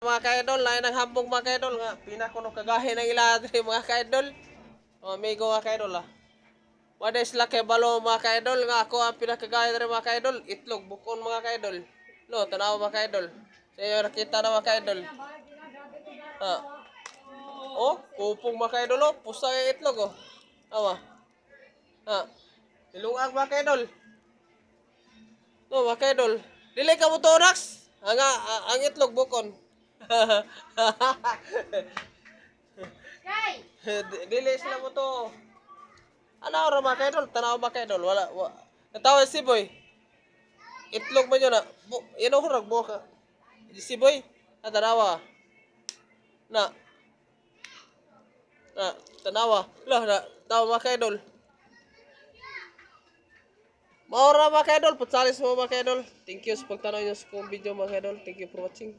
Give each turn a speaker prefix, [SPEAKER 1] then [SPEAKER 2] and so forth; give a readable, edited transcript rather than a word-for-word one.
[SPEAKER 1] Mga ka-idol, lain ang hambog mga ka-idol nga. Pinakuno kagahe ng iladri mga ka-idol. O, amigo mga ka-idol ah. Wala sila kay balo mga ka-idol nga ako ang pinakagahe ng mga ka-idol. Itlog, bukon mga ka-idol. No, tanaw mga ka-idol. Sa inyo nakita na mga ka-idol. Ha. Oh, kupong mga ka-idol oh. Pusa yung itlog oh. Awa. Ha. Ilungag mga ka-idol. No, mga ka-idol. Dili ka mo to, Rax. Ang itlog bukon. Dili sila mo to. Ano ra mga kaidol? Tanaw mga kaidol. Wala. Natawa si Boy. Itlog man yun na. Yan ako ragbo ka. Si Boy. Tanawa. Na. Na. Tanawa. Na. Tawa mga kaidol. Maura mga kaidol. Putsalis mo mga kaidol. Thank you sa pagtanaw nyo sa kong video mga kaidol. Thank you for watching.